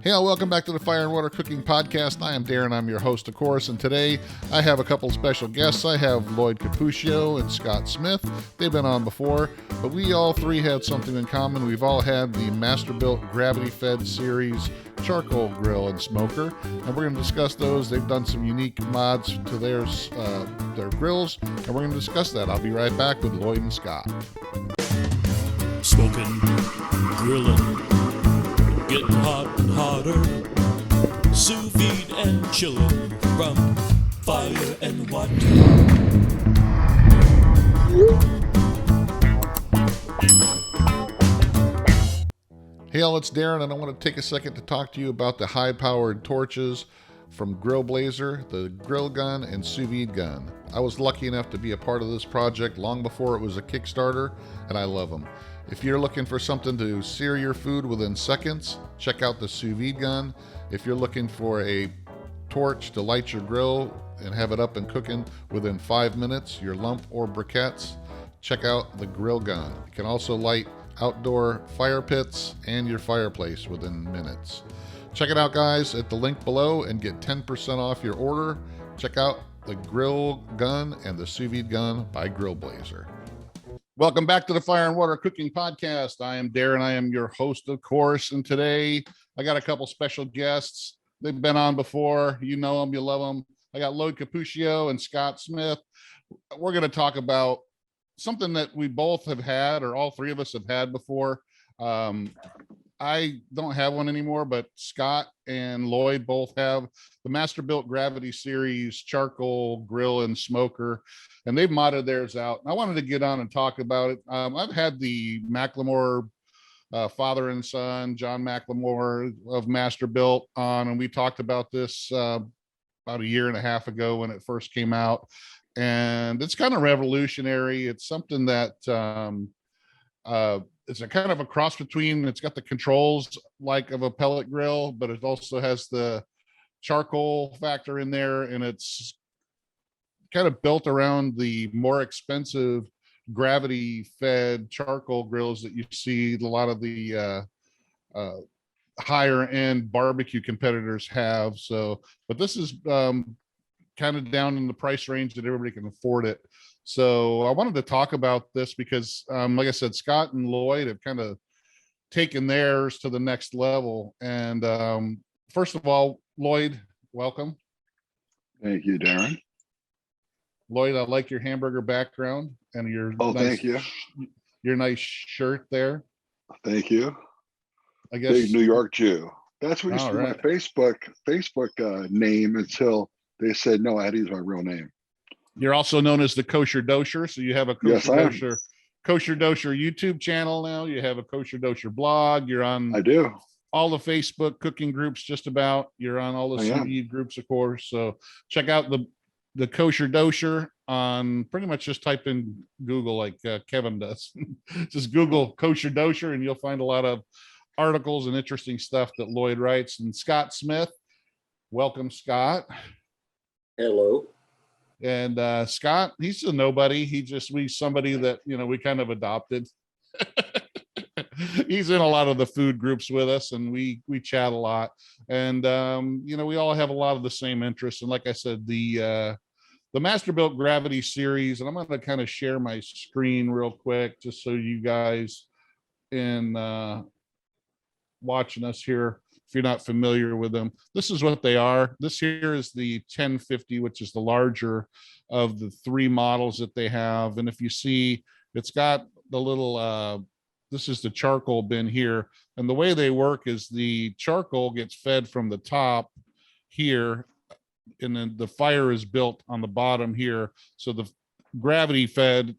Hey, all, welcome back to the Fire and Water Cooking Podcast. I am Darren. I'm your host, of course, and today I have a couple special guests. I have Lloyd Cappuccio and Scott Smith. They've been on before, but we all three have something in common. We've all had the MasterBuilt gravity-fed series charcoal grill and smoker, and we're going to discuss those. They've done some unique mods to their grills, and we're going to discuss that. I'll be right back with Lloyd and Scott. Smoking, grilling, getting hot and hotter, sous vide and chilling from fire and water. Hey all, it's Darren, and I want to take a second to talk to you about the high-powered torches from Grill Blazer, the grill gun and sous vide gun. I was lucky enough to be a part of this project long before it was a Kickstarter, and I love them. If you're looking for something to sear your food within seconds, check out the sous vide gun. If you're looking for a torch to light your grill and have it up and cooking within 5 minutes, your lump or briquettes, check out the grill gun. It can also light outdoor fire pits and your fireplace within minutes. Check it out, guys, at the link below and get 10% off your order. Check out the grill gun and the sous vide gun by Grill Blazer. Welcome back to the Fire and Water Cooking Podcast. I am Darren. I am your host, of course, and today I got a couple special guests. They've been on before. You know them, you love them. I got Lloyd Cappuccio and Scott Smith. We're going to talk about something that we both have had, or all three of us have had before. I don't have one anymore, but Scott and Lloyd both have the MasterBuilt Gravity Series charcoal grill and smoker, and they've modded theirs out. I wanted to get on and talk about it. I've had the McLemore father and son, John McLemore of MasterBuilt, on, and we talked about this about a year and a half ago when it first came out. And it's kind of revolutionary. It's something that it's a kind of a cross between, it's got the controls like of a pellet grill, but it also has the charcoal factor in there, and it's kind of built around the more expensive gravity fed charcoal grills that you see a lot of the higher end barbecue competitors have. So, but this is kind of down in the price range that everybody can afford it. So I wanted to talk about this because, like I said, Scott and Lloyd have kind of taken theirs to the next level. And first of all, Lloyd, welcome. Thank you, Darren. Lloyd, I like your hamburger background and your thank you. Your nice shirt there. Thank you. I guess Big New York Jew. That's what used to be right. my Facebook name until they said no, I had to use my real name. You're also known as the Kosher Dosher, so you have a Kosher Dosher YouTube channel now. You have a Kosher Dosher blog. You're on I do all the Facebook cooking groups, just about. You're on all the sous vide groups, of course. So check out the Kosher Dosher on, pretty much just type in Google like Kevin does. Just Google Kosher Dosher and you'll find a lot of articles and interesting stuff that Lloyd writes. And Scott Smith, welcome, Scott. Hello. And Scott, he's a nobody. He's somebody that, we kind of adopted. He's in a lot of the food groups with us, and we chat a lot. And we all have a lot of the same interests. And like I said, the MasterBuilt Gravity Series, and I'm going to kind of share my screen real quick just so you guys in watching us here, if you're not familiar with them, this is what they are. This here is the 1050, which is the larger of the three models that they have. And if you see, it's got the little, this is the charcoal bin here. And the way they work is the charcoal gets fed from the top here, and then the fire is built on the bottom here. So the gravity fed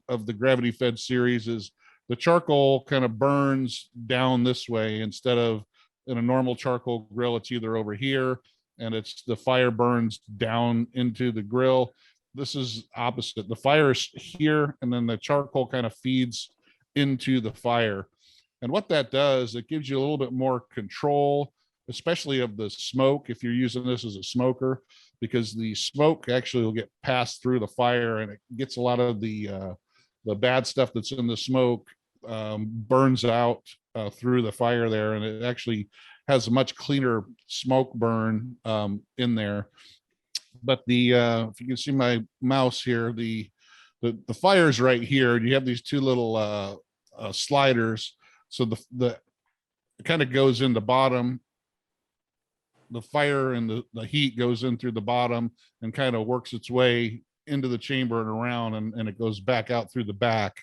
series is the charcoal kind of burns down this way instead of in a normal charcoal grill. It's either over here and it's the fire burns down into the grill. This is opposite. The fire is here and then the charcoal kind of feeds into the fire. And what that does, it gives you a little bit more control, especially of the smoke if you're using this as a smoker, because the smoke actually will get passed through the fire and it gets a lot of the bad stuff that's in the smoke burns out through the fire there, and it actually has a much cleaner smoke burn in there. But the if you can see my mouse here, the fire's right here, and you have these two little sliders. So the it kind of goes in the bottom. The fire and the heat goes in through the bottom and kind of works its way into the chamber and around, and it goes back out through the back.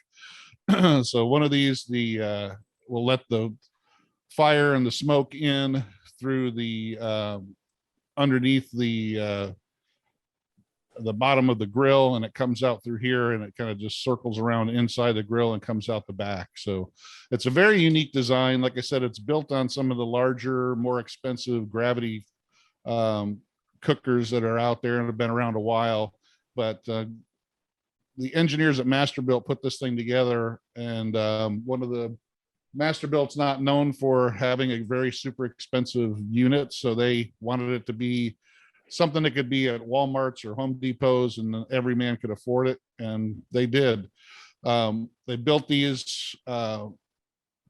So one of these, will let the fire and the smoke in through the underneath the bottom of the grill, and it comes out through here, and it kind of just circles around inside the grill and comes out the back. So it's a very unique design. Like I said, it's built on some of the larger, more expensive gravity cookers that are out there and have been around a while. But the engineers at MasterBuilt put this thing together, and one of the MasterBuilt's not known for having a very super expensive unit, so they wanted it to be something that could be at Walmart's or Home Depot's, and every man could afford it, and they did. They built these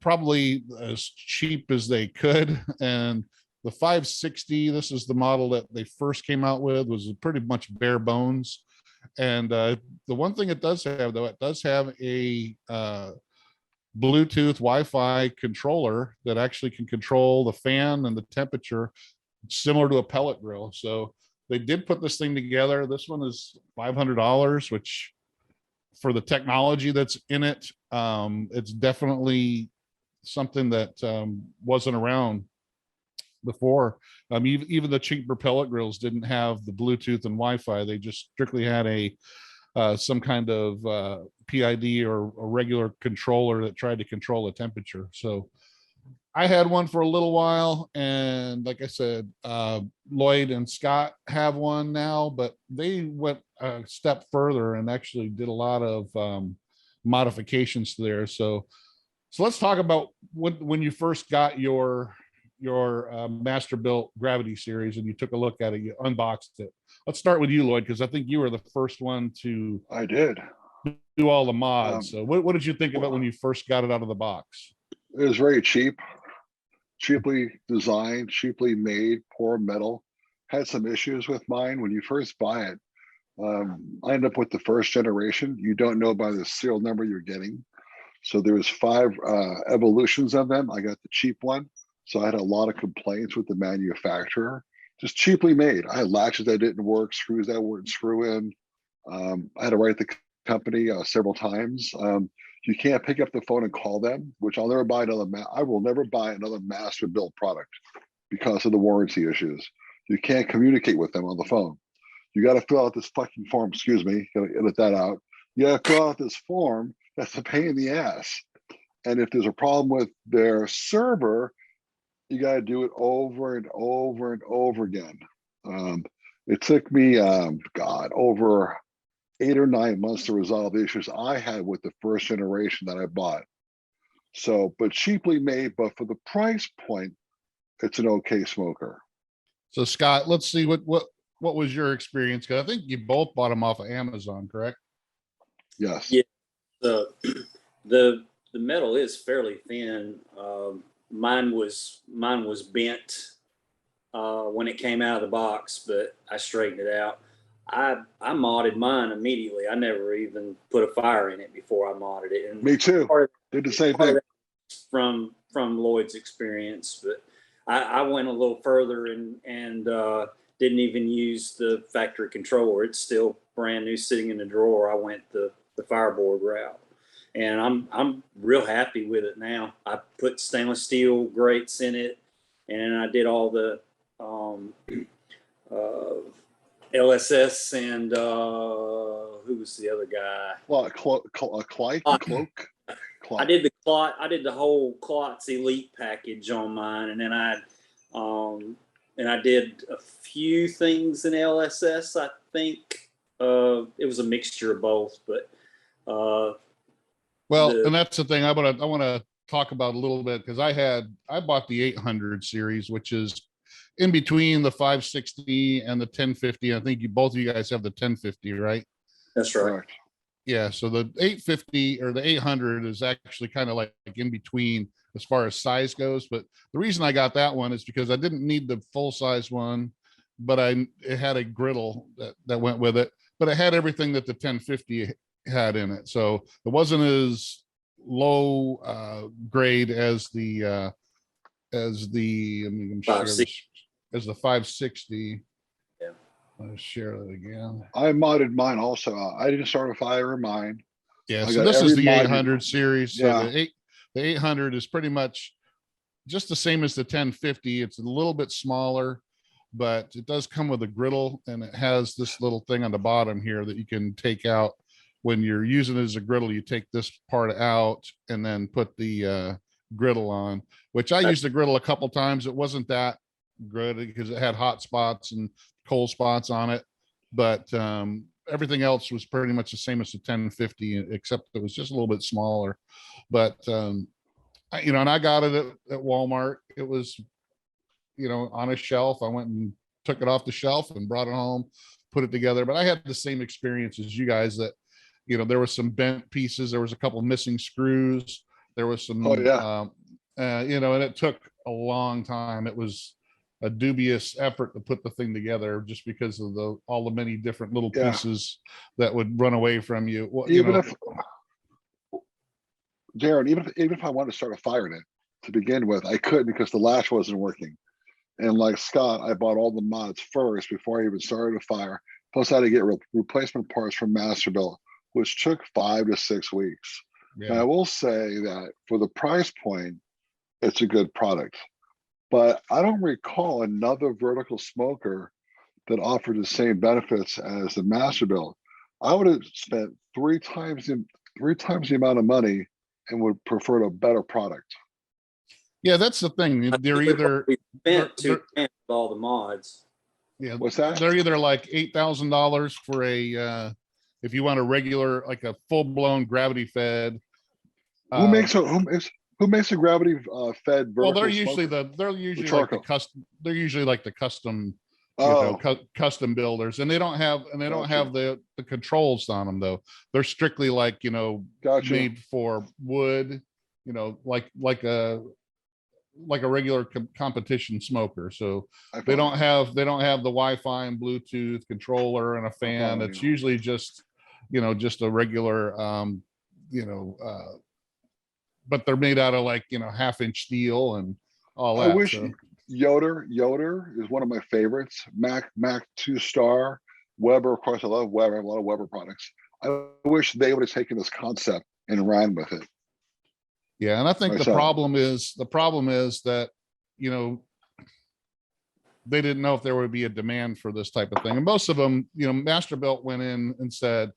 probably as cheap as they could, and the 560, this is the model that they first came out with, was pretty much bare bones. And the one thing it does have, though, it does have a Bluetooth Wi-Fi controller that actually can control the fan and the temperature, similar to a pellet grill. So they did put this thing together. This one is $500, which for the technology that's in it, it's definitely something that wasn't around before. Even the cheaper pellet grills didn't have the Bluetooth and Wi-Fi. They just strictly had a some kind of PID or a regular controller that tried to control the temperature. So I had one for a little while, and like I said, Lloyd and Scott have one now, but they went a step further and actually did a lot of modifications to there. So let's talk about when you first got your MasterBuilt Gravity Series and you took a look at it, you unboxed it. Let's start with you, Lloyd, because I think you were the first one to I did. do all the mods. So what did you think of it when you first got it out of the box? It was very cheap, cheaply designed, cheaply made, poor metal. Had some issues with mine when you first buy it. I ended up with the first generation. You don't know by the serial number you're getting. So there was 5 evolutions of them. I got the cheap one. So I had a lot of complaints with the manufacturer. Just cheaply made. I had latches that didn't work, screws that wouldn't screw in. I had to write the company several times. You can't pick up the phone and call them, which I'll never buy another. I will never buy another MasterBuilt product because of the warranty issues. You can't communicate with them on the phone. You got to fill out this fucking form. Excuse me, got to edit that out. You got to fill out this form. That's a pain in the ass. And if there's a problem with their server, you got to do it over and over and over again. It took me, over 8 or 9 months to resolve the issues I had with the first generation that I bought. So, but cheaply made, but for the price point, it's an okay smoker. So Scott, let's see what was your experience? Because I think you both bought them off of Amazon, correct? Yes. Yeah. The metal is fairly thin. Mine was bent when it came out of the box, but I straightened it out. I modded mine immediately. I never even put a fire in it before I modded it. And me too. Did the same thing. From Lloyd's experience, but I went a little further and didn't even use the factory controller. It's still brand new, sitting in the drawer. I went the fireboard route, and I'm real happy with it now. I put stainless steel grates in it, and I did all the LSS and who was the other guy? Well, Cloak. I did the clot. I did the whole Clots Elite package on mine, and then I did a few things in LSS. I think it was a mixture of both, but and that's the thing I want to talk about a little bit, because I bought the 800 series, which is in between the 560 and the 1050. I think both of you guys have the 1050, right? That's right. Correct. Yeah, so the 850 or the 800 is actually kind of like in between as far as size goes. But the reason I got that one is because I didn't need the full size one, but it had a griddle that went with it, but it had everything that the 1050 had in it. So it wasn't as low grade as the I mean, share this, as the 560. Yeah. Let's share that again. I modded mine also. I didn't start a fire in mine. Yeah, I so got this is every the mod. 800 series. So Yeah. the 800 is pretty much just the same as the 1050. It's a little bit smaller, but it does come with a griddle, and it has this little thing on the bottom here that you can take out when you're using it as a griddle. You take this part out and then put the griddle on, which I used the griddle a couple times. It wasn't that good because it had hot spots and cold spots on it, but everything else was pretty much the same as the 1050, except it was just a little bit smaller. But you know, and I got it at Walmart. It was, you know, on a shelf. I went and took it off the shelf and brought it home, put it together. But I had the same experience as you guys, that, you know, there was some bent pieces. There was a couple missing screws. There was some, Oh, yeah. you know, and it took a long time. It was a dubious effort to put the thing together, just because of all the many different little Yeah. pieces that would run away from you. Well, Even you know, if, Darren, even if I wanted to start a fire in it to begin with, I couldn't because the latch wasn't working. And like Scott, I bought all the mods first before I even started a fire. Plus, I had to get replacement parts from MasterBuilt, which took 5 to 6 weeks. And I yeah, will say that for the price point, it's a good product. But I don't recall another vertical smoker that offered the same benefits as the MasterBuilt. I would have spent three times the amount of money and would prefer a better product. yeah, that's the thing. They're either We they're, spent two grand with all the mods. yeah, What's that? they're either like $8,000 for a if you want a regular, like a full-blown gravity fed. Who makes a gravity fed vertical? Well, they're usually smoker? they're usually like the charcoal. custom. They're usually like the custom, you know, Oh, custom builders, and they don't have Gotcha. the controls on them though. They're strictly like, you know, gotcha. made for wood, you know, like a regular competition smoker. So I they follow don't have the Wi-Fi and Bluetooth controller and a fan. follow It's you. usually just, you know, just a regular, you know, but they're made out of, like, you know, 1/2 inch steel and all I that. wish So Yoder is one of my favorites. Mac 2-star, Weber. Of course, I love Weber. I have a lot of Weber products. I wish they would have taken this concept and ran with it. yeah, and I think the Myself. problem is that, you know, they didn't know if there would be a demand for this type of thing. And most of them, you know, MasterBuilt went in and said,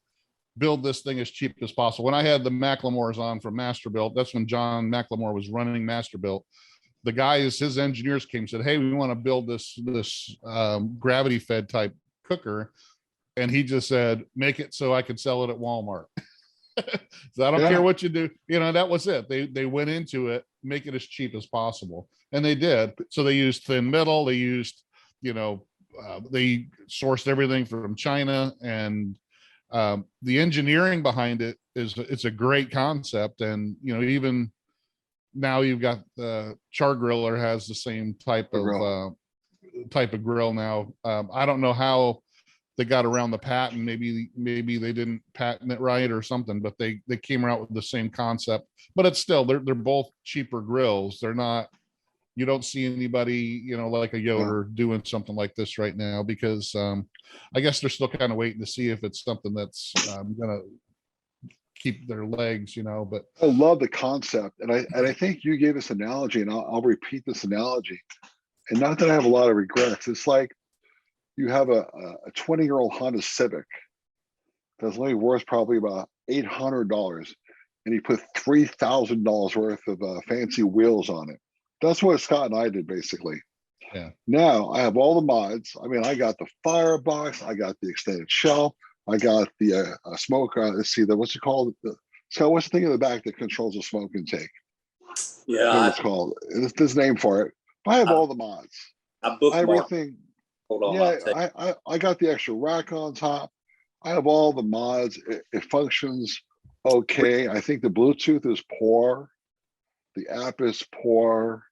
build this thing as cheap as possible. When I had the Macklemores on from MasterBuilt, that's when John Macklemore was running MasterBuilt. The guys, his engineers came and said, hey, we want to build this gravity fed type cooker. And he just said, make it so I can sell it at Walmart. So I don't care what you do. You know, that was it. They went into it, make it as cheap as possible. And they did. So they used thin metal. They used, you know, they sourced everything from China, and the engineering behind it it's a great concept. And, you know, even now you've got the Char Griller has the same type of grill now. I don't know how they got around the patent. Maybe they didn't patent it right or something, but they came out with the same concept. But it's still, they're both cheaper grills. They're not, you don't see anybody, you know, like a Yoder doing something like this right now, because I guess they're still kind of waiting to see if it's something that's gonna keep their legs, you know. But I love the concept, and I think you gave this analogy, and I'll repeat this analogy. And not that I have a lot of regrets. It's like you have a 20-year-old Honda Civic that's only worth probably about $800, and you put $3,000 worth of fancy wheels on it. That's what Scott and I did basically. yeah, Now I have all the mods. I mean, I got the firebox, I got the extended shelf, I got the smoke. Let's see, what's it called? Scott, what's the thing in the back that controls the smoke intake? Yeah, It's called. There's a name for it. I have all the mods. I bookmarked. Everything. Hold on, Yeah, I got the extra rack on top. I have all the mods. It functions okay. I think the Bluetooth is poor. The app is poor.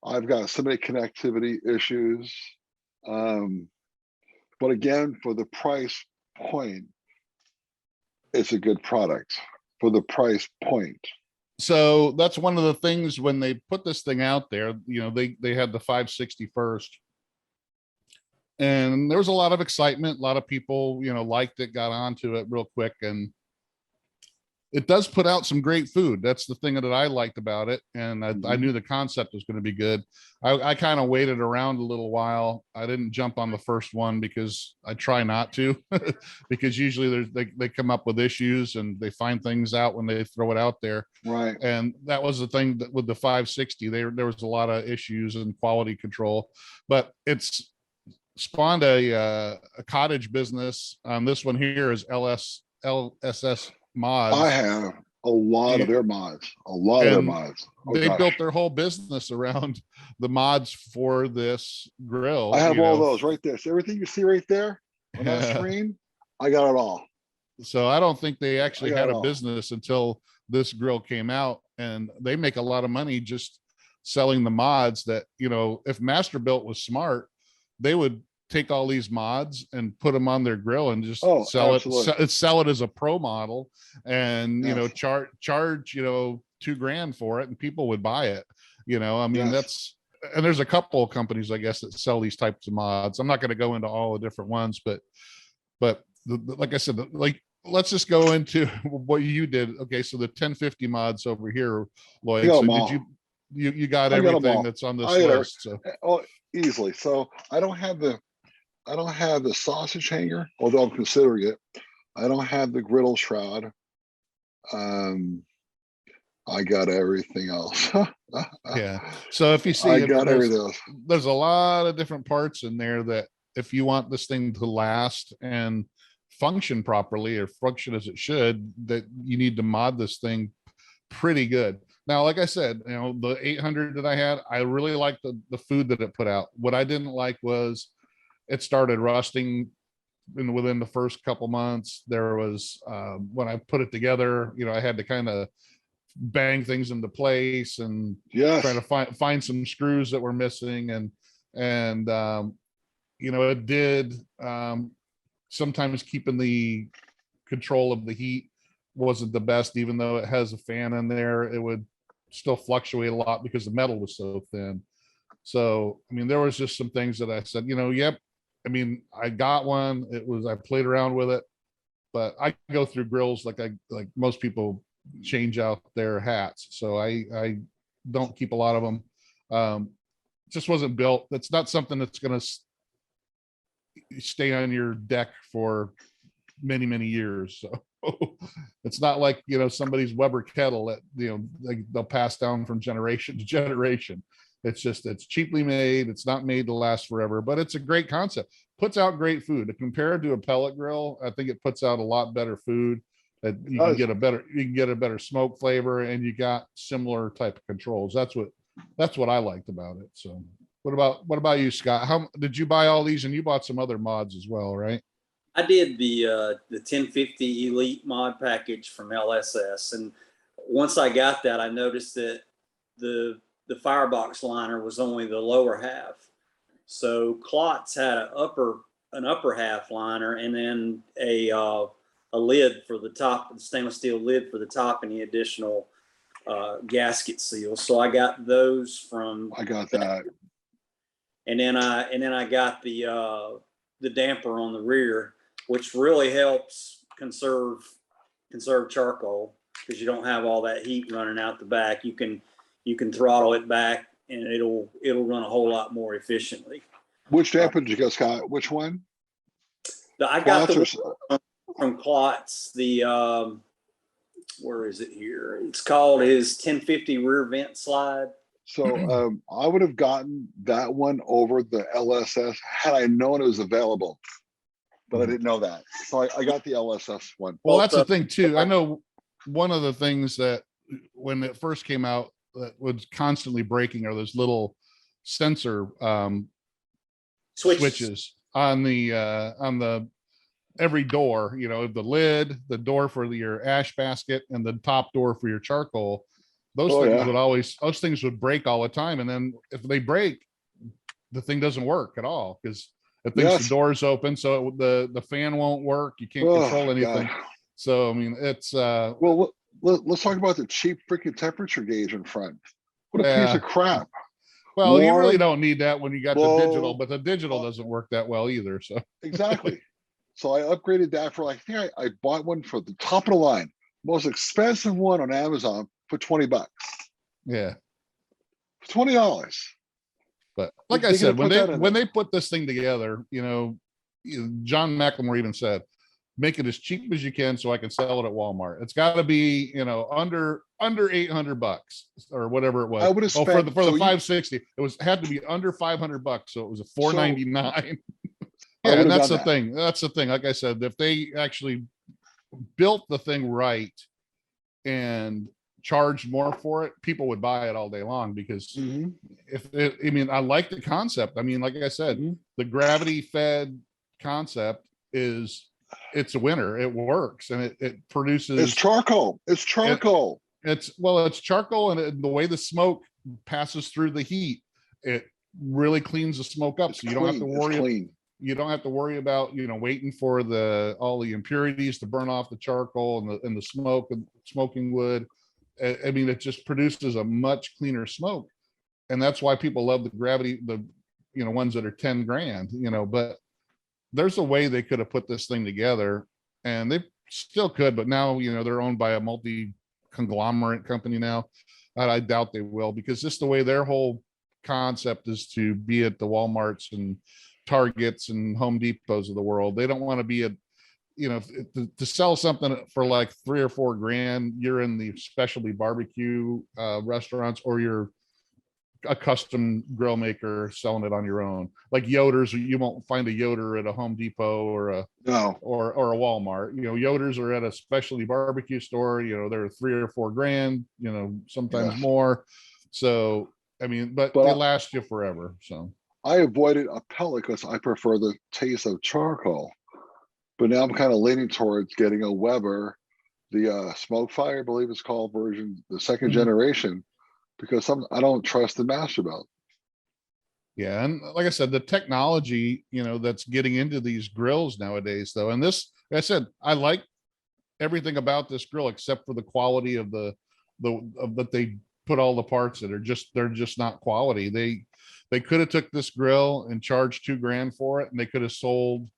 I've got so many connectivity issues. But again, for the price point, it's a good product for the price point. So that's one of the things when they put this thing out there, they had the 560 first. And there was a lot of excitement. A lot of people, liked it, got onto it real quick. And it does put out some great food. That's the thing that I liked about it. And I knew the concept was going to be good. I kind of waited around a little while. I didn't jump on the first one because I try not to, because usually they come up with issues and they find things out when they throw it out there. Right. And that was the thing that with the 560, there was a lot of issues and quality control, but it's spawned a cottage business. This one here is LSS Mods. I have a lot of their mods. A lot of their mods. Oh, they gosh. built their whole business around the mods for this grill. I have all those right there. So everything you see right there on that screen, I got it all. So I don't think they actually had a all. business until this grill came out, and they make a lot of money just selling the mods that, if MasterBuilt was smart, they would take all these mods and put them on their grill and just sell it as a pro model, and charge $2,000 for it, and people would buy it. That's, and there's a couple of companies, I guess, that sell these types of mods. I'm not going to go into all the different ones, but like I said, let's just go into what you did. Okay, so the 1050 mods over here, Lloyd. So did you got everything that's on this list? So easily. So I don't have the sausage hanger, although I'm considering it. I don't have the griddle shroud. I got everything else. Yeah. So if you see, I got everything else. There's a lot of different parts in there that if you want this thing to last and function properly, or function as it should, that you need to mod this thing pretty good. Now, like I said, the 800 that I had, I really liked the food that it put out. What I didn't like was it started rusting within the first couple months. There was, when I put it together, I had to kind of bang things into place and try to find some screws that were missing. And it did, sometimes keeping the control of the heat wasn't the best. Even though it has a fan in there, it would still fluctuate a lot because the metal was so thin. So, there was just some things that I said, yep. I got one. I played around with it, but I go through grills like most people change out their hats. So I don't keep a lot of them. Just wasn't built. That's not something that's going to stay on your deck for many, many years. So it's not like, somebody's Weber kettle that, they'll pass down from generation to generation. It's cheaply made. It's not made to last forever, but it's a great concept. Puts out great food. Compared to a pellet grill, I think it puts out a lot better food. That you can get a better smoke flavor, and you got similar type of controls. That's what I liked about it. So what about you, Scott? How did you buy all these? And you bought some other mods as well, right? I did the 1050 Elite mod package from LSS, and once I got that, I noticed that the firebox liner was only the lower half. So Klotz had an upper half liner, and then a lid for the top, the stainless steel lid for the top, and the additional gasket seals. So I got those from. I got that. And then I got the damper on the rear, which really helps conserve charcoal, because you don't have all that heat running out the back. You can throttle it back, and it'll run a whole lot more efficiently. Which damper did you get, Scott? Which one? I got the one from Klotz. The where is it here? It's called his 1050 rear vent slide. So I would have gotten that one over the LSS had I known it was available, but I didn't know that. So I got the LSS one. Well, that's the thing too. I know one of the things that when it first came out that was constantly breaking are those little sensor switches on the every door, the lid, the door for your ash basket, and the top door for your charcoal. Those Oh, things yeah. those things would break all the time. And then if they break, the thing doesn't work at all because it thinks the Yes. door's open. So the fan won't work. You can't Oh, control anything. God. So, I mean, it's, Well, let's talk about the cheap freaking temperature gauge in front. What a piece of yeah. crap. Well, you really Warm, don't need that when you got the digital, low. but the digital doesn't work that well either. So, Exactly. So I upgraded that for, like, I think I bought one for the top of the line, most expensive one on Amazon for $20. yeah. $20. But like I They could said, have put that in when there. they put this thing together, John McLemore even said, make it as cheap as you can so I can sell it at Walmart. It's got to be, under $800 or whatever it was. I would have Oh, spent for the so you 560, had to be under $500. So it was a so $499. I Yeah, would and have that's done the that. thing. That's the thing. Like I said, if they actually built the thing right and charged more for it, people would buy it all day long because Mhm, I like the concept. I mean, like I said, mhm. the gravity fed concept it's a winner. It works and it It's produces charcoal. It's it, charcoal. it's charcoal and the way the smoke passes through the heat, it really cleans the smoke up. It's So you don't have to clean. It's worry clean. about waiting for all the impurities to burn off the charcoal and the smoke and smoking wood. I mean, it just produces a much cleaner smoke, and that's why people love the ones that are 10 grand. But there's a way they could have put this thing together, and they still could, but now they're owned by a multi conglomerate company now. I doubt they will, because just the way their whole concept is to be at the Walmarts and Targets and Home Depots of the world. They don't want to be to sell something for like 3 or 4 grand. You're in the specialty barbecue restaurants, or you're a custom grill maker selling it on your own. Like Yoder's, you won't find a Yoder at a Home Depot or a No. Walmart. Yoders are at a specialty barbecue store. They're 3 or 4 grand. Sometimes Yes. more. So I mean, but they But last you forever. So I avoided a pellet because I prefer the taste of charcoal. But now I'm kind of leaning towards getting a Weber, the Smoke Fire, I believe it's called, version, the second Mhm. generation, because I don't trust the MasterBuilt. Yeah, and like I said, the technology, that's getting into these grills nowadays, though, and this, like I said, I like everything about this grill except for the quality of that they put all the parts that they're just not quality. They could have took this grill and charged 2 grand for it, and they could have sold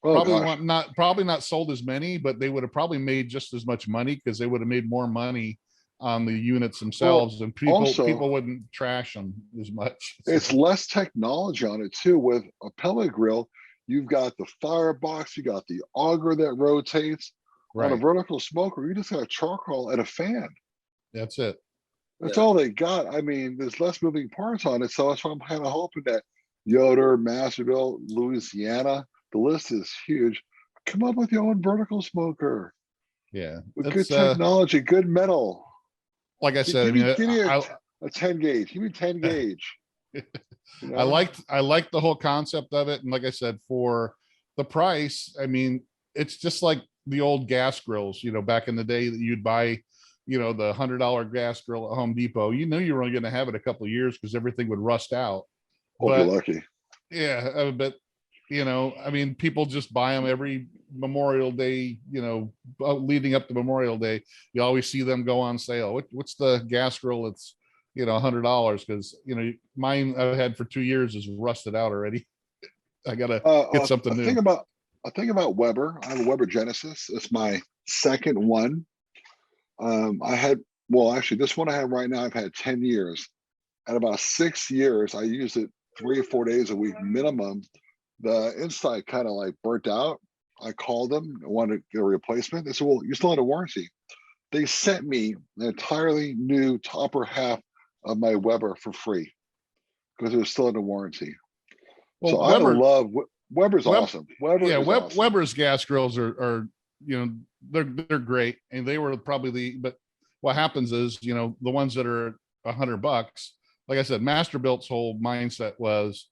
Oh gosh. probably not sold as many, but they would have probably made just as much money because they would have made more money on the units Well, themselves, and also, people wouldn't trash them as much. it's So, less technology on it too. With a pellet grill, you've got the firebox, you got the auger that rotates. On a right, vertical smoker, you just got charcoal and a fan. that's it. That's Yeah. all they got. I mean, there's less moving parts on it. So that's why I'm kind of hoping that Yoder, Masterville, Louisiana, the list is huge. Come up with your own vertical smoker Yeah, with good it's technology, good metal. like I said. I Give me, mean, give me a 10 gauge. Give me 10 gauge. You I know? liked the whole concept of it, and like I said, for the price, I mean, it's just like the old gas grills. Back in the day that you'd buy, the $100 gas grill at Home Depot. You knew you were only going to have it a couple of years because everything would rust out. Hope you're But lucky. yeah, but I mean, people just buy them every Memorial Day. Leading up to Memorial Day, you always see them go on sale. What's the gas grill? It's $100 because mine I've had for 2 years is rusted out already. I gotta get something A new. thing about Weber. I have a Weber Genesis. It's my second one. Actually, this one I have right now, I've had 10 years. At about 6 years, I used it 3 or 4 days a week minimum. The inside kind of like burnt out. I called them, I wanted to get a replacement. They said, well, you still had a warranty. They sent me an entirely new topper half of my Weber for free because it was still under warranty. Well, So I love Weber's Web, awesome. Weber is awesome. Weber's gas grills are they're great, and they were probably but what happens is the ones that are $100, like I said, MasterBuilt's whole mindset was,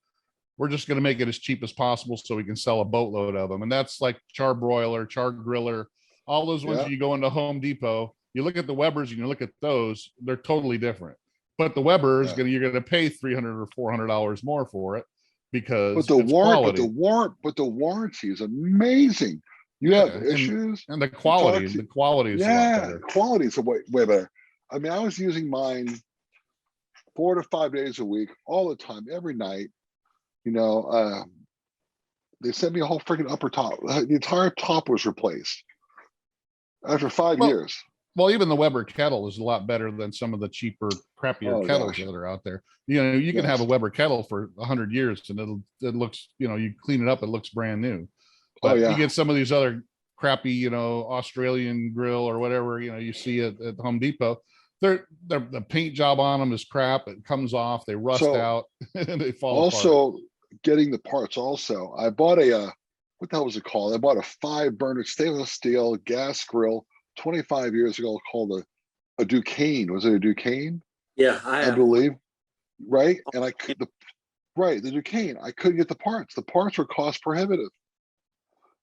we're just going to make it as cheap as possible so we can sell a boatload of them. And that's like char broiler, char griller, all those ones. Yeah. You go into Home Depot, you look at the Weber's and you look at those, they're totally different. But the Weber is Yeah. you're going to pay $300 or $400 more for it because But the it's warrant, quality. but the warranty is amazing. You Yeah, have issues, and the talk quality to- is a lot yeah, better. quality is way better. I mean, I was using mine 4 to 5 days a week, all the time, every night. You know, they sent me a whole freaking upper top. The entire top was replaced after 5 Well, years. Well, even the Weber kettle is a lot better than some of the cheaper, crappier Oh, kettles gosh. that are out there. You know, you can have a Yes. Weber kettle for 100 years and it looks, you know, you clean it up, it looks brand new. Oh, But yeah. you get some of these other crappy, you know, Australian grill or whatever, you know, you see at Home Depot. The paint job on them is crap. It comes off, they rust So, out, and they fall apart. Also, getting the parts. Also, I bought what the hell was it called? I bought a 5-burner stainless steel gas grill 25 years ago called a Duquesne. Was it a Duquesne? Yeah, I have. believe. Right, and the Duquesne. I couldn't get the parts. The parts were cost prohibitive.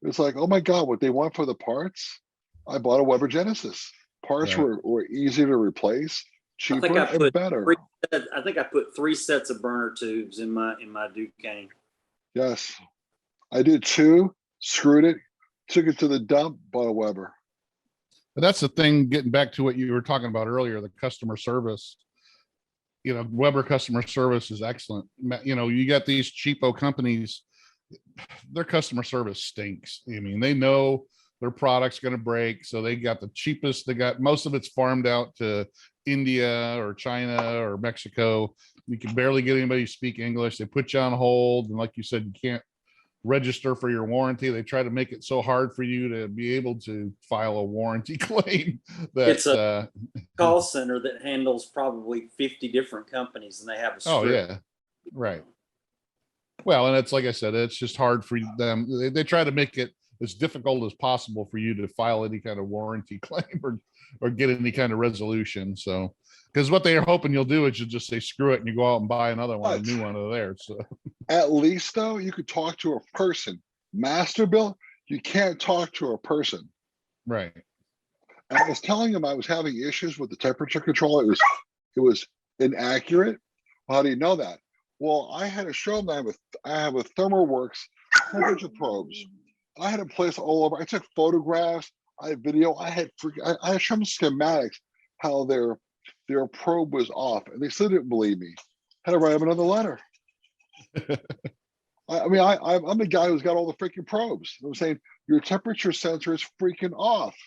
It's like, oh my God, what they want for the parts. I bought a Weber Genesis. Parts Right. were easier to replace, cheaper, and better. I think I put 3 sets of burner tubes in my Duquesne. Yes, I did 2. Screwed it, took it to the dump, bought a Weber. But that's the thing, getting back to what you were talking about earlier, the customer service. You know, Weber customer service is excellent. You know, you got these cheapo companies, their customer service stinks. I mean, they know their product's going to break, so they got the cheapest. They got most of it's farmed out to India or China or Mexico. You can barely get anybody to speak English. They put you on hold, and like you said, you can't register for your warranty. They try to make it so hard for you to be able to file a warranty claim that It's a call center that handles probably 50 different companies, and they have a script. Oh yeah, right. Well, and it's like I said, it's just hard for them. They try to make it as difficult as possible for you to file any kind of warranty claim or get any kind of resolution. So, because what they're hoping you'll do is you'll just say screw it and you go out and buy another one, a new one of theirs. So at least though, you could talk to a person. MasterBuilt, you can't talk to a person. Right. And I was telling him I was having issues with the temperature control. It was inaccurate. How do you know that? Well, I had to show them I have a ThermoWorks temperature probes. I had them placed all over. I took photographs. I had video. I showed them schematics how their probe was off, and they still didn't believe me. Had to write them another letter. I'm the guy who's got all the freaking probes. I'm saying your temperature sensor is freaking off.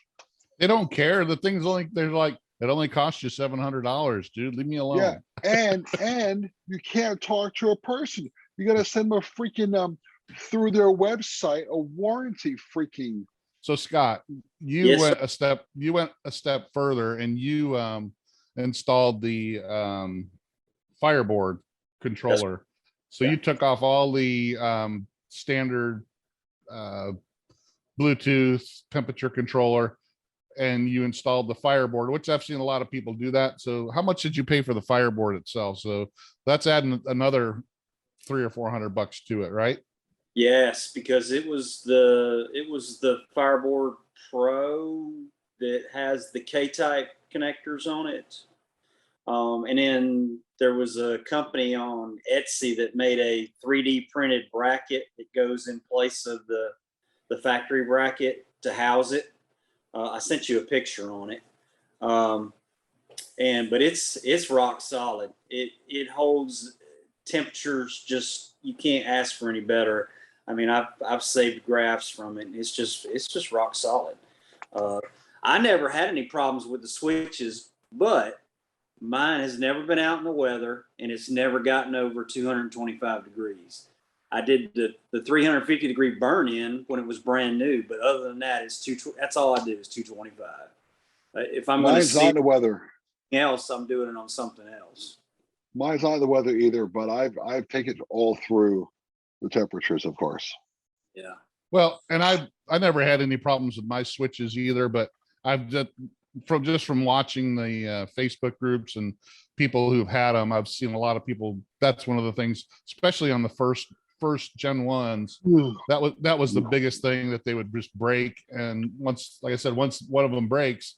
They don't care. The thing's they're like, it only costs you $700, dude. Leave me alone. Yeah, and you can't talk to a person. You got to send them a freaking through their website a warranty freaking. So Scott, you went a step further and you installed the Fireboard controller. So you took off all the standard Bluetooth temperature controller and you installed the Fireboard, which I've seen a lot of people do that. So how much did you pay for the Fireboard itself? So that's adding another $300 or $400 to it, right? Yes, because it was the Fireboard Pro that has the K-type connectors on it. And then there was a company on Etsy that made a 3D printed bracket that goes in place of the factory bracket to house it. I sent you a picture on it. But it's rock solid. It holds temperatures just, you can't ask for any better. I mean, I've saved graphs from it. It's just rock solid. I never had any problems with the switches, but mine has never been out in the weather and it's never gotten over 225 degrees. I did the 350 degree burn in when it was brand new, but other than that, that's all I do is 225. If I'm going to Mine's see not the weather. else, I'm doing it on something else. Mine's not the weather either, but I've taken it all through the temperatures, of course. Yeah. Well, and I never had any problems with my switches either, but I've just from watching the Facebook groups and people who've had them, I've seen a lot of people. That's one of the things, especially on the first first Gen 1s, that was the biggest thing that they would just break. And once, like I said, once one of them breaks,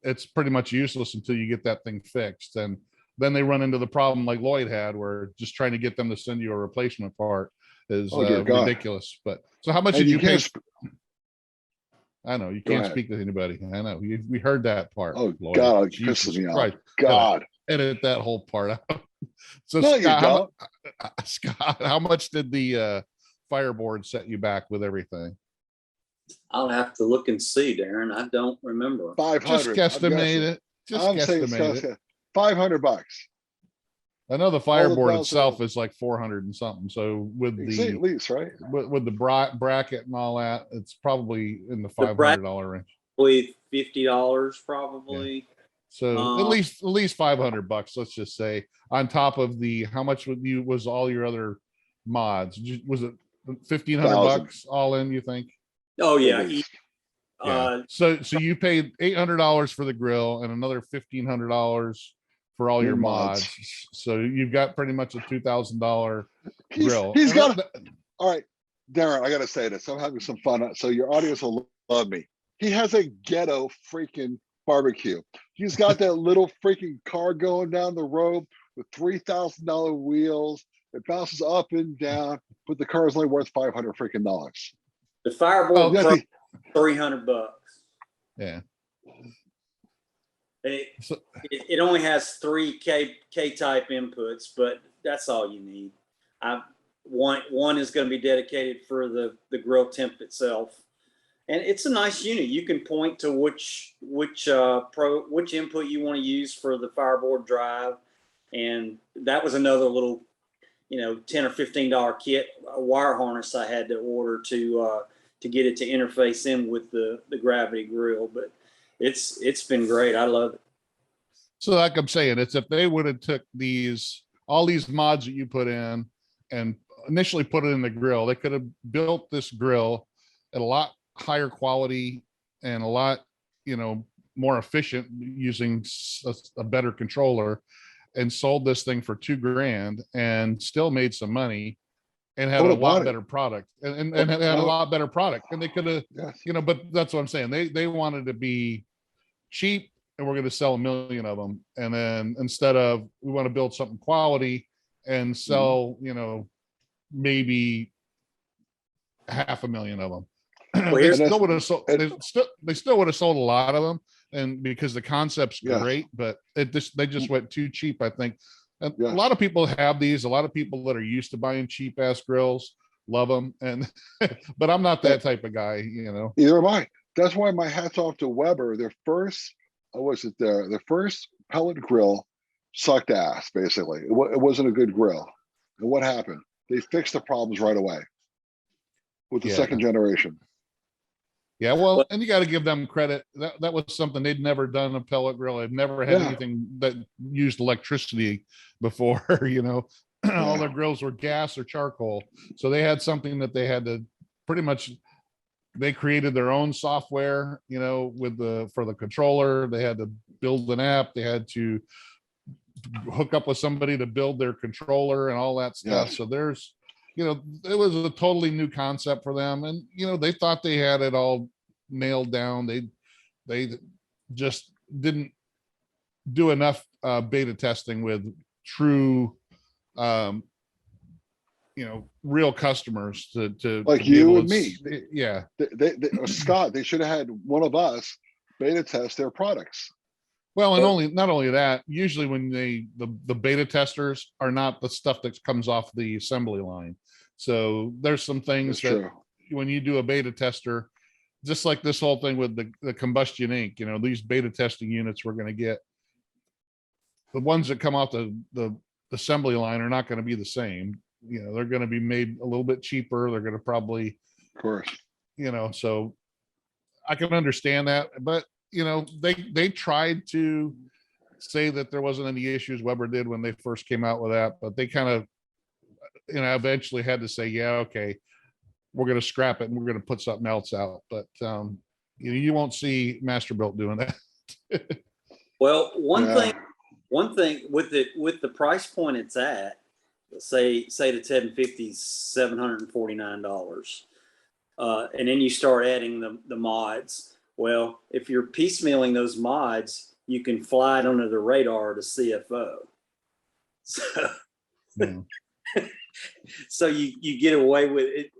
it's pretty much useless until you get that thing fixed. And then they run into the problem like Lloyd had, where just trying to get them to send you a replacement part is dear God. ridiculous. But so how much And did you pay? can't I know you Go can't ahead. speak to anybody. I know we heard that part. Oh Lloyd. God, it Jesus pisses me off. Christ. God. Edit that whole part out. So No, you Scott, don't. Scott, how much did the fireboard set you back with everything? I'll have to look and see, Darren. I don't remember. 500. Just guesstimate it. Just I'm saying guesstimate it. $500. I know the the fireboard bells itself are- is like 400 and something. So with You see, at the least, right? with the bracket and all that, it's probably in the The bracket- $500 range. With $50 probably. So at least $500, let's just say, on top of the how much was all your other mods? Was it $1,500 all in, you think? Oh At yeah. least. So you paid $800 for the grill and another $1,500 for all Your your mods. mods. So you've got pretty much a $2,000 grill. He's And got all right, Darren, I gotta say this. I'm having some fun. So your audience will love me. He has a ghetto freaking barbecue. He's got that little freaking car going down the road with $3,000 wheels. It bounces up and down, but the car is only worth $500 freaking dollars. The Fireboard Yeah, Pro, he- $300. yeah. It, So- it only has 3 K-type inputs, but that's all you need. One is going to be dedicated for the grill temp itself, and it's a nice unit. You can point to which input you want to use for the Fireboard drive, and that was another little, $10 or $15 kit, a wire harness I had to order to get it to interface in with the Gravity grill, but it's been great. I love it. So like I'm saying, it's if they would have took all these mods that you put in and initially put it in the grill, they could have built this grill at a lot higher quality and a lot, more efficient using a better controller, and sold this thing for $2,000 and still made some money and had a lot better product and had a lot better product. And they could have, Yes. but that's what I'm saying. They wanted to be cheap and we're going to sell 1 million of them. And then instead of, we want to build something quality and sell, maybe 500,000 of them. Well, They here's- still would have sold, they still would have sold a lot of them. And because the concept's Yes. great, but they just went too cheap, I think. And Yes. a lot of people have these, a lot of people that are used to buying cheap ass grills love them. And, but I'm not that type of guy, Either am I. That's why my hat's off to Weber. Their first, the first pellet grill sucked ass, basically. It wasn't a good grill. And what happened? They fixed the problems right away with the Yeah. second generation. Yeah, well, and you got to give them credit. That was something they'd never done, a pellet grill. They'd never had Yeah. anything that used electricity before, all their grills were gas or charcoal. So they had something that they had to pretty much, they created their own software, for the controller. They had to build an app. They had to hook up with somebody to build their controller and all that stuff. Yes. So there's, it was a totally new concept for them. And, they thought they had it all nailed down. They just didn't do enough beta testing with true, real customers to Like be you able and to me. Yeah. Scott, they should have had one of us beta test their products. Well, and not only that, usually when the beta testers are not the stuff that comes off the assembly line. So there's some things That's that true. when you do a beta tester, just like this whole thing with the combustion ink, these beta testing units we're going to get, the ones that come off the assembly line are not going to be the same. They're going to be made a little bit cheaper. They're going to probably, Of course. so I can understand that, but they tried to say that there wasn't any issues. Weber did when they first came out with that, but they kind of, eventually had to say, yeah, okay, we're going to scrap it and we're going to put something else out. But you won't see MasterBuilt doing that. Well, one Yeah. thing with the price point it's at, say the 1050 is $749. And then you start adding the mods. Well, if you're piecemealing those mods, you can fly it under the radar to CFO. So, so you get away with it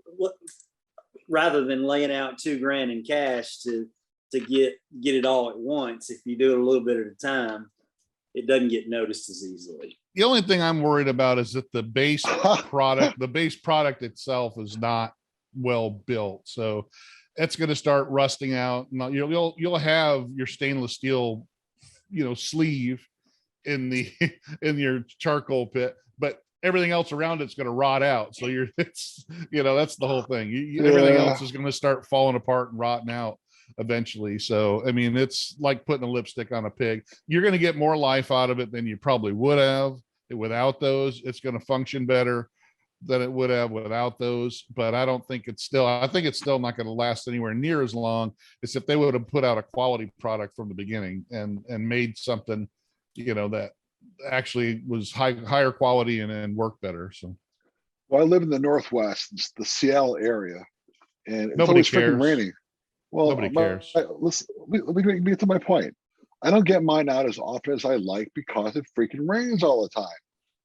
rather than laying out $2,000 in cash to get it all at once. If you do it a little bit at a time, it doesn't get noticed as easily. The only thing I'm worried about is that the base product itself is not well built. So it's going to start rusting out. You'll have your stainless steel, sleeve in your charcoal pit, but everything else around it's going to rot out. So that's the whole thing. Everything else is going to start falling apart and rotting out eventually. So, I mean, it's like putting a lipstick on a pig. You're going to get more life out of it than you probably would have without those. It's going to function better than it would have without those, but I think it's still not going to last anywhere near as long as if they would have put out a quality product from the beginning and made something, that actually was higher quality and worked better. So, well, I live in the Northwest, it's the Seattle area, and it's nobody always cares. freaking raining. Well, Nobody cares. Let me get to my point. I don't get mine out as often as I like because it freaking rains all the time.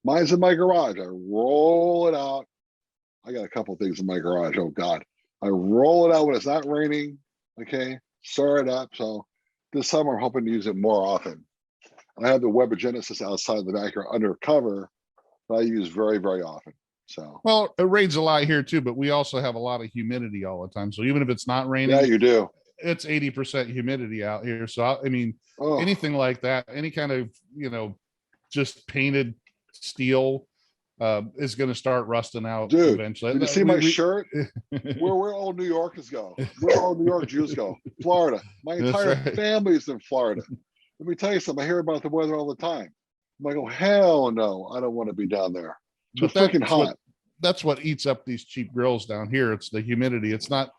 Mine's in my garage. I roll it out. I got a couple things in my garage. Oh God. I roll it out when it's not raining. Okay. Stir it up. So this summer I'm hoping to use it more often. I have the Weber Genesis outside the backyard under cover that I use very, very often. So, well, it rains a lot here too, but we also have a lot of humidity all the time. So even if it's not raining, yeah, you do. It's 80% humidity out here. So I mean, anything like that, any kind of, just painted steel is going to start rusting out. Dude, eventually. Did you see my shirt? where all New Yorkers go? Where all New York Jews go? Florida. My entire family is in Florida. Let me tell you something. I hear about the weather all the time. I'm like, oh hell no, I don't want to be down there. It's freaking hot. That's what eats up these cheap grills down here. It's the humidity. It's not,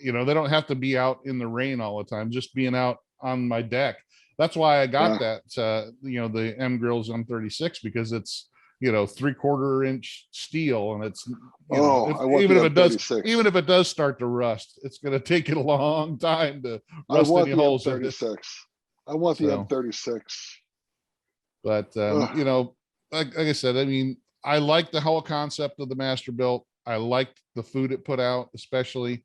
they don't have to be out in the rain all the time. Just being out on my deck. That's why I got that. The M Grills M36 because it's 3/4 inch steel, and it's even if it does start to rust, it's going to take it a long time to rust any holes. I want the M36. But like I said, I mean, I like the whole concept of the MasterBuilt. I liked the food it put out, especially.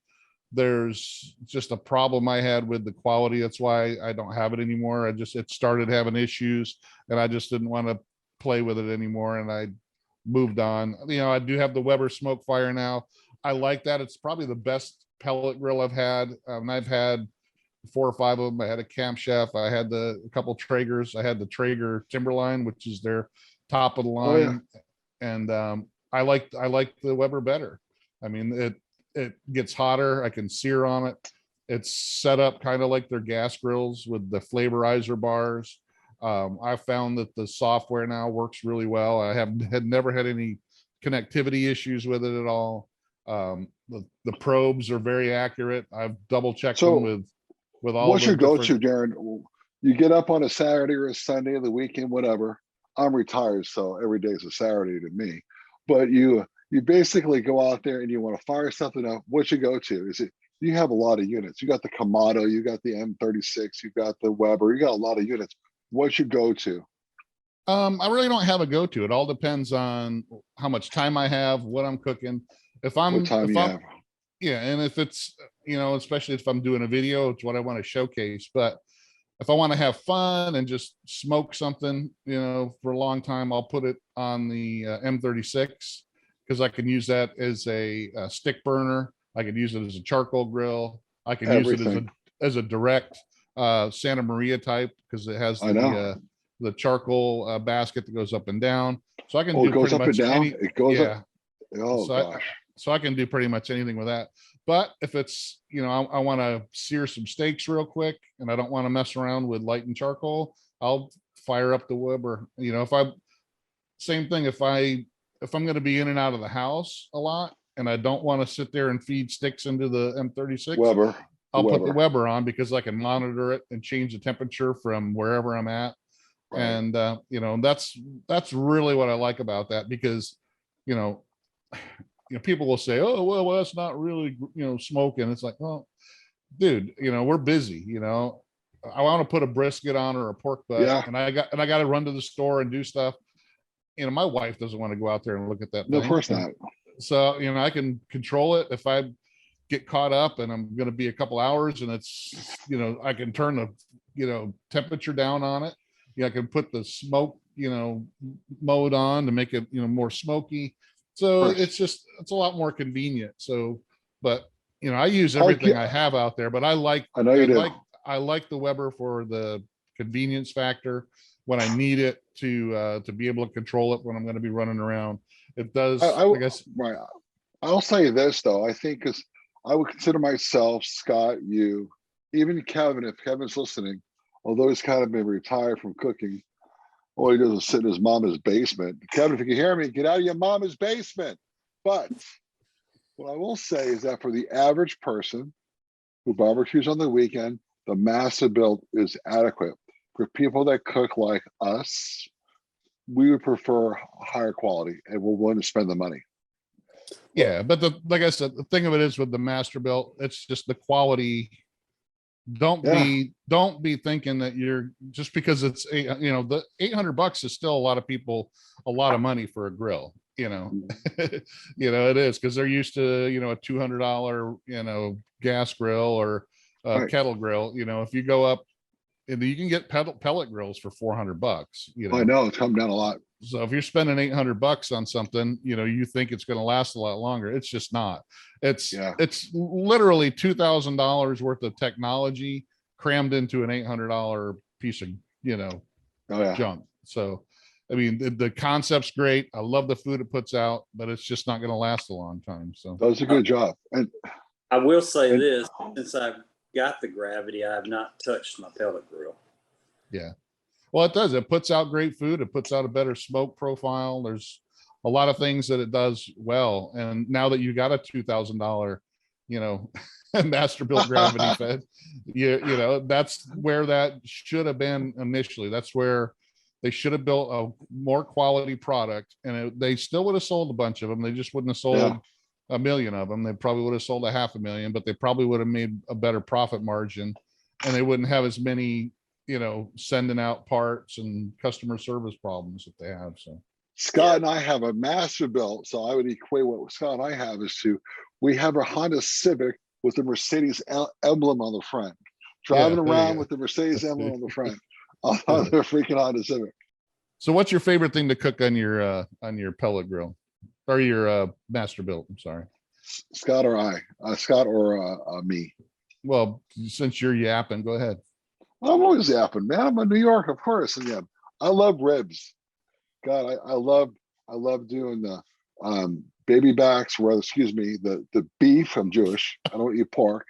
There's just a problem I had with the quality. That's why I don't have it anymore. It started having issues, and I just didn't want to play with it anymore, and I moved on. I do have the Weber Smoke Fire now. I like that. It's probably the best pellet grill I've had. I've had 4 or 5 of them. I had a Camp Chef. I had a couple Traegers. I had the Traeger Timberline, which is their top of the line. And I like the Weber better. I mean, it gets hotter. I can sear on it. It's set up kind of like their gas grills with the flavorizer bars. I found that the software now works really well. I had never had any connectivity issues with it at all. The probes are very accurate. I've double checked them with all. What's your go-to, Darren? You get up on a Saturday or a Sunday, the weekend, whatever. I'm retired, so every day is a Saturday to me. But you basically go out there and you want to fire something up. What's your go-to? Is it? You have a lot of units. You got the Kamado, you got the M36, you got the Weber, you got a lot of units. What's your go-to? I really don't have a go-to. It all depends on how much time I have, what I'm cooking. Yeah, and if it's, especially if I'm doing a video, it's what I want to showcase. But if I want to have fun and just smoke something, for a long time, I'll put it on the M36 because I can use that as a stick burner. I can use it as a charcoal grill. I can use it as a direct Santa Maria type because it has the charcoal basket that goes up and down. So I can do pretty much it goes up. Oh gosh. So I can do pretty much anything with that. But if it's, I want to sear some steaks real quick and I don't want to mess around with light and charcoal, I'll fire up the Weber. Same thing. If I'm going to be in and out of the house a lot and I don't want to sit there and feed sticks into the M36, I'll put the Weber on because I can monitor it and change the temperature from wherever I'm at. Right. And, that's really what I like about that because you know, people will say, oh, well, that's not really, smoking. It's like, well, dude, we're busy, I want to put a brisket on or a pork butt, Yeah, and I got to run to the store and do stuff. My wife doesn't want to go out there and look at that no, of thing. course not. So, I can control it. If I get caught up and I'm going to be a couple hours and it's, I can turn the, temperature down on it. I can put the smoke, mode on to make it, more smoky. So Of course. it's a lot more convenient. So, but, I use I'll everything get, I have out there, but I like, I know I you do. like, I like the Weber for the convenience factor when I need it to be able to control it when I'm going to be running around. It does, I guess. Right. I'll say this though. I think because I would consider myself, Scott, you, even Kevin, if Kevin's listening, although he's kind of been retired from cooking, all he does is sit in his mama's basement. Kevin, if you can hear me, get out of your mama's basement. But what I will say is that for the average person who barbecues on the weekend, the MasterBuilt is adequate. For people that cook like us, we would prefer higher quality and we're willing to spend the money. Yeah, but like I said, the thing of it is with the Masterbuilt, it's just the quality. Don't be thinking that you're just because it's the $800 is still a lot of people a lot of money for a grill. It is because they're used to a $200 gas grill or a Right. kettle grill. If you go up, and you can get pellet grills for $400. I know it's come down a lot. So if you're spending $800 on something, you think it's going to last a lot longer. It's just not. It's literally $2,000 worth of technology crammed into an $800 piece of junk. So, I mean, the concept's great. I love the food it puts out, but it's just not going to last a long time. So does a good job. And I will say this: since I've got the Gravity, I have not touched my pellet grill. Yeah. Well, it does. It puts out great food. It puts out a better smoke profile. There's a lot of things that it does well. And now that you got a $2,000, Masterbuilt Gravity fed, that's where that should have been initially. That's where they should have built a more quality product, and they still would have sold a bunch of them. They just wouldn't have sold a million of them. They probably would have sold 500,000, but they probably would have made a better profit margin, and they wouldn't have as many sending out parts and customer service problems that they have. So Scott and I have a Masterbuilt, so I would equate what Scott and I have is we have a Honda Civic with the Mercedes emblem on the front, driving around with the Mercedes emblem on the front on the freaking Honda Civic. So what's your favorite thing to cook on your pellet grill or your Masterbuilt? I'm sorry, Scott or Scott or me? Well, since you're yapping, go ahead. I'm always yapping, man. I'm in New York, of course, and yeah, I love ribs. God, I love doing the baby backs. Well, excuse me, the beef. I'm Jewish. I don't eat pork,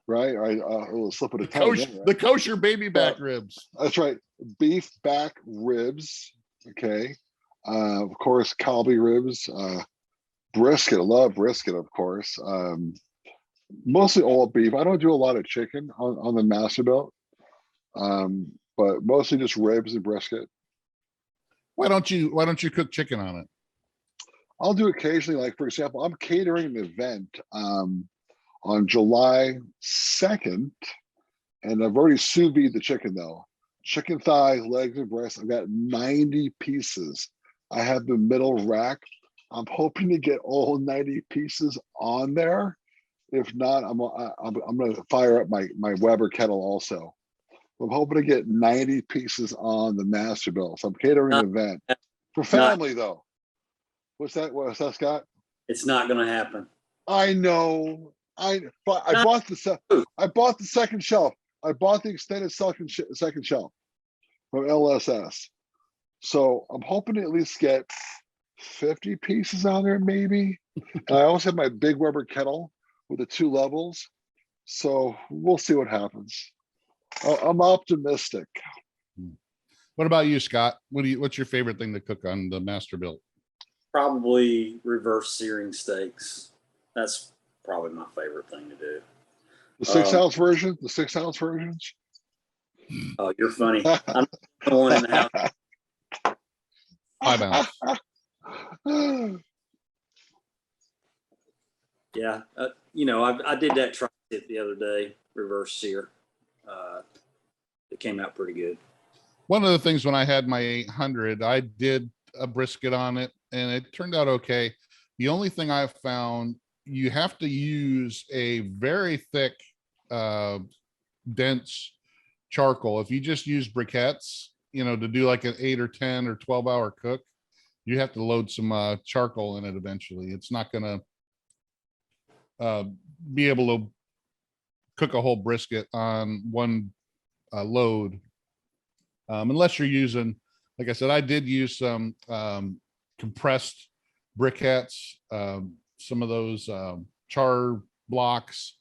right? A little slip of the tongue. The kosher baby back ribs. That's right. Beef back ribs. Okay. Of course, Kalbi ribs. Brisket. I love brisket, of course. Mostly all beef. I don't do a lot of chicken on the Masterbuilt. But mostly just ribs and brisket. Why don't you cook chicken on it? I'll do occasionally, like for example, I'm catering an event on July 2nd, and I've already sous vide the chicken though. Chicken thighs, legs, and breasts. I've got 90 pieces. I have the middle rack. I'm hoping to get all 90 pieces on there. If not, I'm going to fire up my Weber kettle also. I'm hoping to get 90 pieces on the Masterbuilt. So I'm catering an event for family though. What's that, Scott? It's not going to happen. I know. I bought the second shelf. I bought the extended second shelf from LSS. So I'm hoping to at least get 50 pieces on there, maybe. And I also have my big Weber kettle with the 2 levels. So we'll see what happens. I'm optimistic. What about you, Scott? What's your favorite thing to cook on the Masterbuilt? Probably reverse searing steaks. That's probably my favorite thing to do. The 6-ounce version? The 6-ounce versions? Oh, you're funny. I'm the one in the house. 5 ounce. Yeah. You know, I did that tri-tip the other day, reverse sear. It came out pretty good. One of the things when I had my 800, I did a brisket on it and it turned out okay. The only thing I've found, you have to use a very thick, uh, dense charcoal. If you just use briquettes, you know, to do like an 8 or 10 or 12-hour cook, you have to load some charcoal in it eventually. It's not going to be able to cook a whole brisket on one load, unless you're using, like I said, I did use some compressed briquettes, some of those char blocks.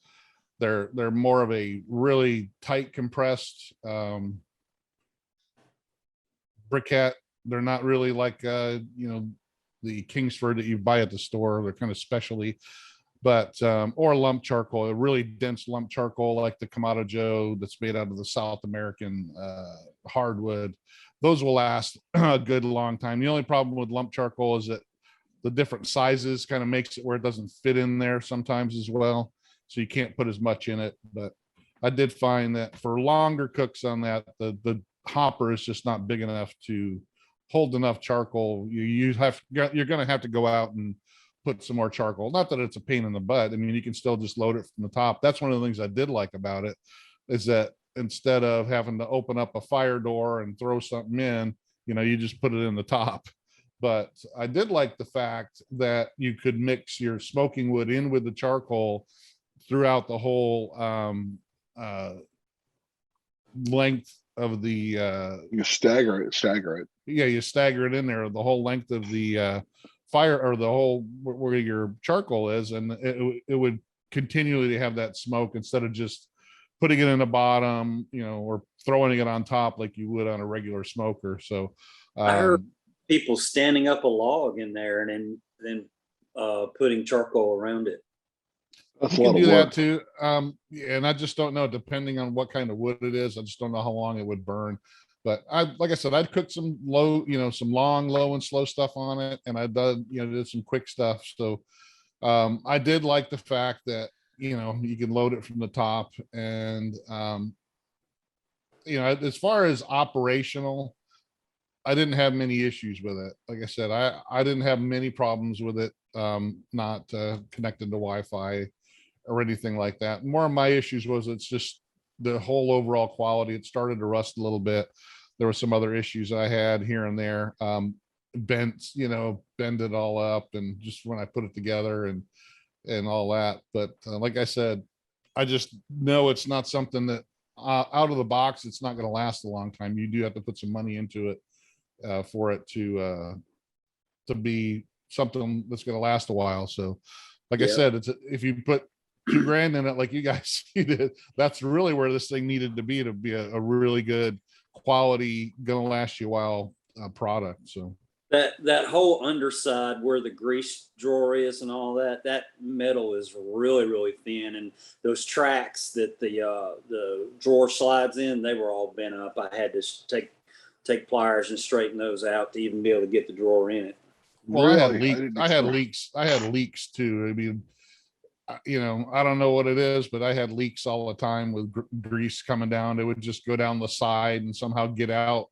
They're more of a really tight compressed briquette. They're not really like you know, the Kingsford that you buy at the store. They're kind of specialty, but or lump charcoal, a really dense lump charcoal like the Kamado Joe that's made out of the South American hardwood. Those will last a good long time. The only problem with lump charcoal is that the different sizes kind of makes it where it doesn't fit in there sometimes as well. So you can't put as much in it. But I did find that for longer cooks on that, the hopper is just not big enough to hold enough charcoal. You're going to have to go out and put some more charcoal. Not that it's a pain in the butt. I mean, you can still just load it from the top. That's one of the things I did like about it, is that instead of having to open up a fire door and throw something in, you know, you just put it in the top. But I did like the fact that you could mix your smoking wood in with the charcoal throughout the whole length of the You stagger it. yeah, you stagger it in there the whole length of the fire, or the whole where your charcoal is, and it would continually have that smoke instead of just putting it in the bottom, you know, or throwing it on top like you would on a regular smoker. So I heard people standing up a log in there and then putting charcoal around it. That's you a can lot do of that work. too. And I just don't know, depending on what kind of wood it is, I just don't know how long it would burn. But like I said, I'd cook some low, you know, some long, low and slow stuff on it. And I did some quick stuff. So I did like the fact that, you know, you can load it from the top. And you know, as far as operational, I didn't have many issues with it. Like I said, I didn't have many problems with it, not connected to Wi-Fi or anything like that. More of my issues was it's just the whole overall quality. It started to rust a little bit. There were some other issues I had here and there. Bent, you know, bend it all up, and just when I put it together and all that. But like I said, I just know it's not something that out of the box, it's not going to last a long time. You do have to put some money into it for it to be something that's going to last a while. So like I said, if you put $2,000 in it, like you guys did, that's really where this thing needed to be a really good quality, gonna last you a while product. So That whole underside where the grease drawer is and all that metal is really thin, and those tracks that the drawer slides in, they were all bent up. I had to take pliers and straighten those out to even be able to get the drawer in it. well, Really? I had leaks too. I mean, you know, I don't know what it is, but I had leaks all the time with grease coming down. It would just go down the side and somehow get out.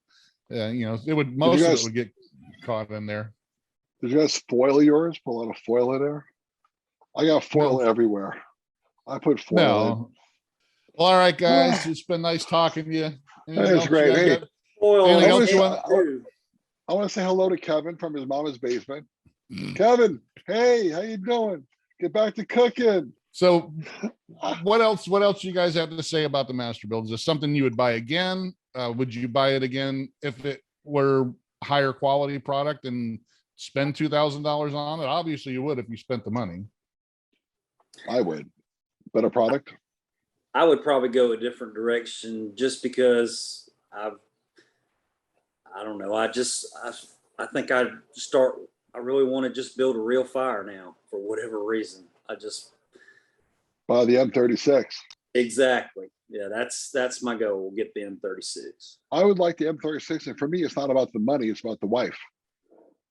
You know, most of it would get caught in there. Did you guys foil yours? Put a lot of foil in there? I got foil No. everywhere. I put foil No. Well, all right, guys. in. It's been nice talking to you. Anything That's else great. you guys Hey, got? Oil Anything on else it, you want? too. I want to say hello to Kevin from his mama's basement. Kevin, hey, how you doing? Get back to cooking. So what else you guys have to say about the MasterBuilt? Is this something you would buy again? Would you buy it again if it were higher quality product and spend $2,000 on it? Obviously you would if you spent the money. I would. Better product. I would probably go a different direction just because I don't know. I think I really want to just build a real fire now for whatever reason. Buy the M36. Exactly. Yeah, that's my goal. We'll get the M36. I would like the M36, and for me, it's not about the money; it's about the wife.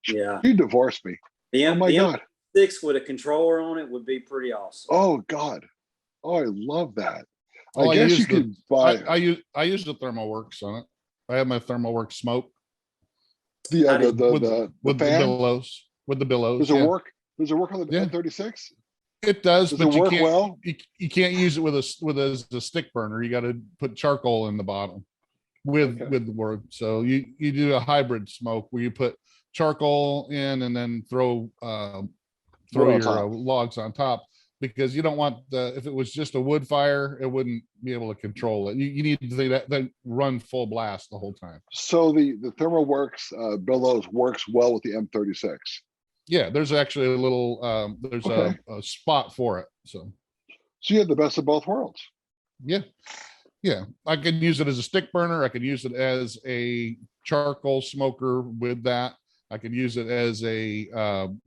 Yeah. She divorced me. The Oh my God! 36 with a controller on it would be pretty awesome. Oh God. Oh, I love that. Oh, I guess you could buy I use the ThermoWorks on it. I have my ThermoWorks smoke the How do you- with the fan. billows. With the billows. Does it yeah. work? Does it work on the Yeah. N36? It does, Does but it you work can't. well? You can't use it with a stick burner. You got to put charcoal in the bottom with Okay. with the word. So you do a hybrid smoke where you put charcoal in and then throw Wood your on top. logs on top, because you don't want if it was just a wood fire, it wouldn't be able to control it. You need that run full blast the whole time. So the ThermoWorks billows works well with the M36. Yeah, there's actually a little there's Okay. a spot for it. So So you have the best of both worlds. yeah. Yeah, I can use it as a stick burner. I can use it as a charcoal smoker with that. I could use it as a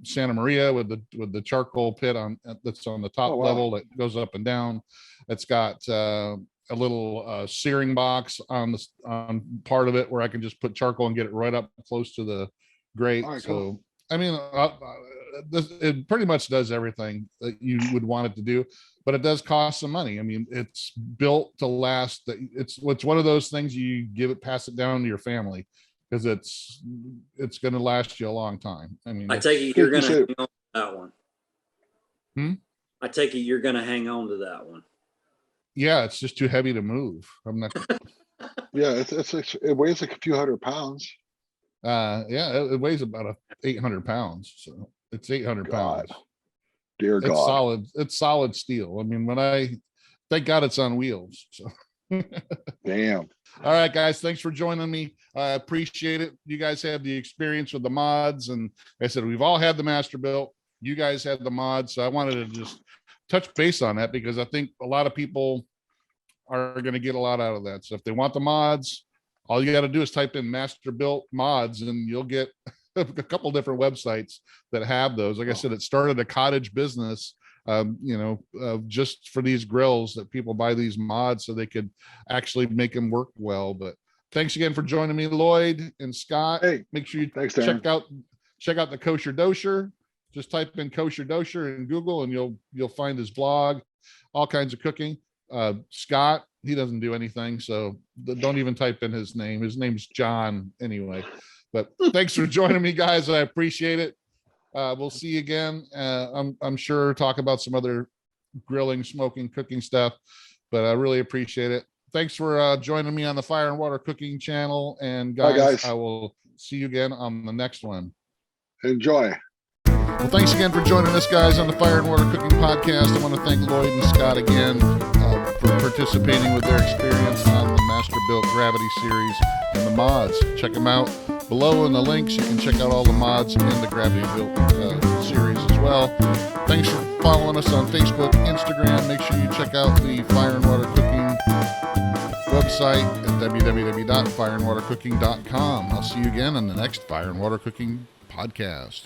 Santa Maria with the charcoal pit on that's on the top Oh, wow. level that goes up and down. It's got a little searing box on part of it where I can just put charcoal and get it right up close to the grate. All right, So cool. I mean, it pretty much does everything that you would want it to do, but it does cost some money. I mean, it's built to last. It's one of those things you pass it down to your family, because it's going to last you a long time. I mean, I take it you're going to say- hang on to that one. Hmm? I take it you're going to hang on to that one. yeah, it's just too heavy to move. I'm not. Yeah, it weighs like a few hundred pounds. Yeah, it weighs about 800 pounds. So it's 800 God. pounds. Dear It's God. solid. It's solid steel. I mean, thank God it's on wheels. So. Damn. All right, guys, thanks for joining me. I appreciate it. You guys have the experience with the mods, and like I said, we've all had the MasterBuilt. You guys had the mods, so I wanted to just touch base on that, because I think a lot of people are going to get a lot out of that. So if they want the mods, all you got to do is type in MasterBuilt mods, and you'll get a couple different websites that have those. Like I said, it started a cottage business, just for these grills, that people buy these mods so they could actually make them work well. But thanks again for joining me, Lloyd and Scott. Hey, make sure you thanks, Darren. check out the Kosher Dosher. Just type in Kosher Dosher in Google, and you'll find his blog, all kinds of cooking. Scott, he doesn't do anything, so don't even type in his name. His name's John anyway. But thanks for joining me, guys. I appreciate it. We'll see you again. I'm sure talk about some other grilling, smoking, cooking stuff, but I really appreciate it. Thanks for joining me on the Fire and Water Cooking channel. And Bye, guys. I will see you again on the next one. Enjoy. Well, thanks again for joining us, guys, on the Fire and Water Cooking podcast. I want to thank Lloyd and Scott again for participating with their experience on the MasterBuilt Gravity series and the mods. Check them out below in the links. You can check out all the mods in the Gravity Built series as well. Thanks for following us on Facebook, Instagram. Make sure you check out the Fire and Water Cooking website at www.fireandwatercooking.com. I'll see you again on the next Fire and Water Cooking podcast.